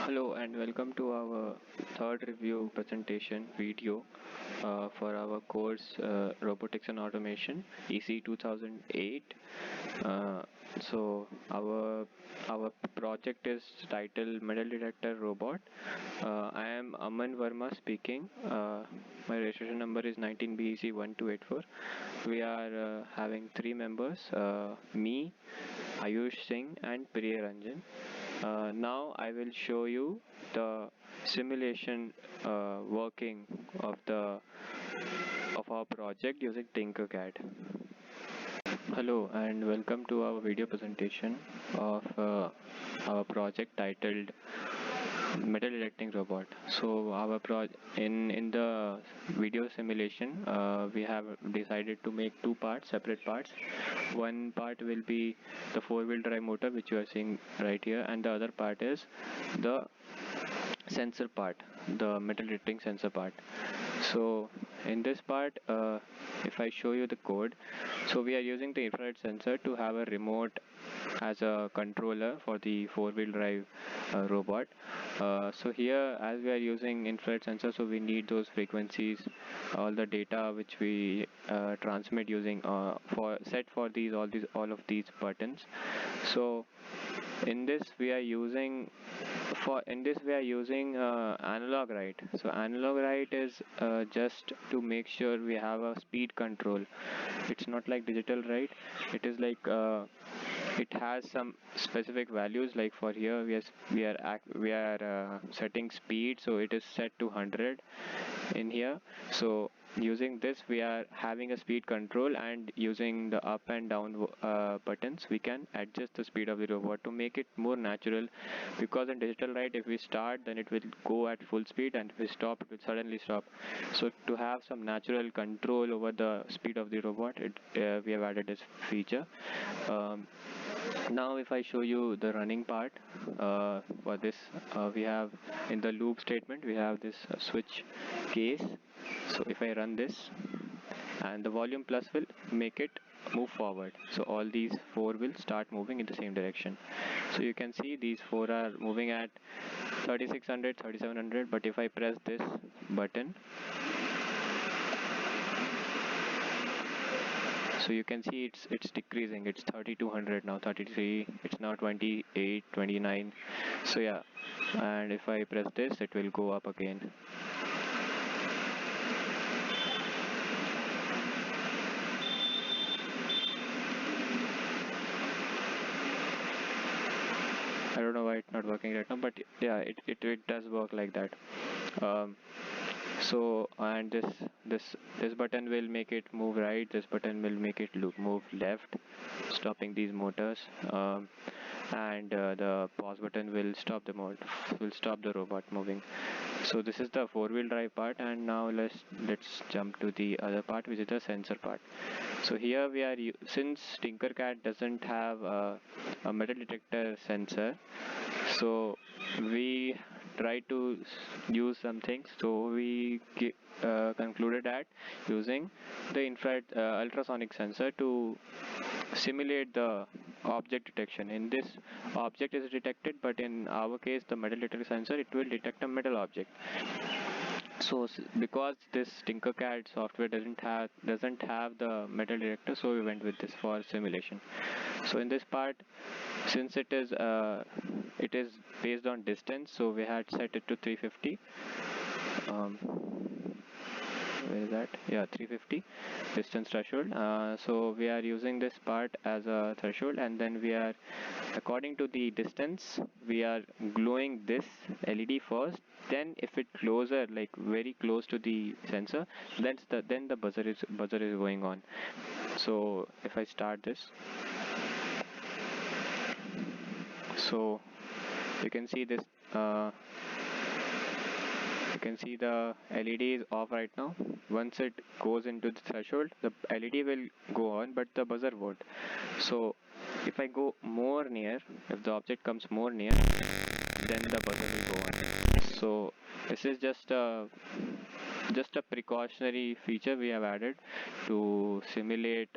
Hello and welcome to our third review presentation video for our course Robotics and Automation EC 2008. Uh, so our project is titled Metal Detector Robot. I am Aman Verma speaking. My registration number is 19BEC 1284. We are having three members: me, Ayush Singh, and Priya Ranjan. Now I will show you the simulation working of our project using Tinkercad. Hello and welcome to our video presentation of our project titled Metal Detecting Robot. So our in the video simulation, we have decided to make two parts, separate parts. One part will be the four-wheel drive motor, which you are seeing right here, and the other part is the sensor part, the metal detecting sensor part. So in this part, if I show you the code, so we are using the infrared sensor to have a remote as a controller for the four-wheel drive robot. So here, as we are using infrared sensor, so we need those frequencies, all the data which we transmit using for set for all of these buttons. So in this we are using analog write. So analog write is just to make sure we have a speed control. It's not like digital write. It is like it has some specific values. Like for here we are setting speed, so it is set to 100 in here. So using this we are having a speed control, and using the up and down buttons we can adjust the speed of the robot to make it more natural, because in digital write if we start then it will go at full speed, and if we stop it will suddenly stop. So to have some natural control over the speed of the robot, we have added this feature. Now if I show you the running part for this, we have in the loop statement we have this switch case. So if I run this, and the volume plus will make it move forward, so all these four will start moving in the same direction. So you can see these four are moving at 3600, 3700, but if I press this button, so you can see it's decreasing. It's 3200 now, 33, it's now 28, 29. So yeah, and if I press this it will go up again. I don't know why it's not working right now, but yeah, it does work like that. So and this button will make it move right, this button will make it move left, stopping these motors, and the pause button will stop the robot moving. So this is the four-wheel drive part, and now let's jump to the other part, which is the sensor part. So here we are, since Tinkercad doesn't have a metal detector sensor, so we try to use something. So we concluded that using the infrared ultrasonic sensor to simulate the object detection. In this, object is detected, but in our case the metal detector sensor, it will detect a metal object. So because this Tinkercad software doesn't have the metal detector, so we went with this for simulation. So in this part, since it is based on distance, so we had set it to 350. Where is that? Yeah, 350 distance threshold. So we are using this part as a threshold, and then we are, according to the distance, we are glowing this LED first. Then if it closer, like very close to the sensor, then the buzzer is going on. So if I start this, so you can see this. You can see the LED is off right now. Once it goes into the threshold, the LED will go on, but the buzzer won't. So if I go more near, if the object comes more near, then the buzzer will go on. So this is just a precautionary feature we have added to simulate,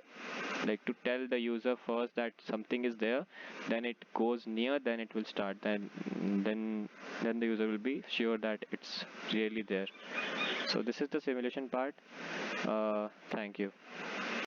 like to tell the user first that something is there, then it goes near, then it will start, then then the user will be sure that it's really there. So this is the simulation part. Thank you.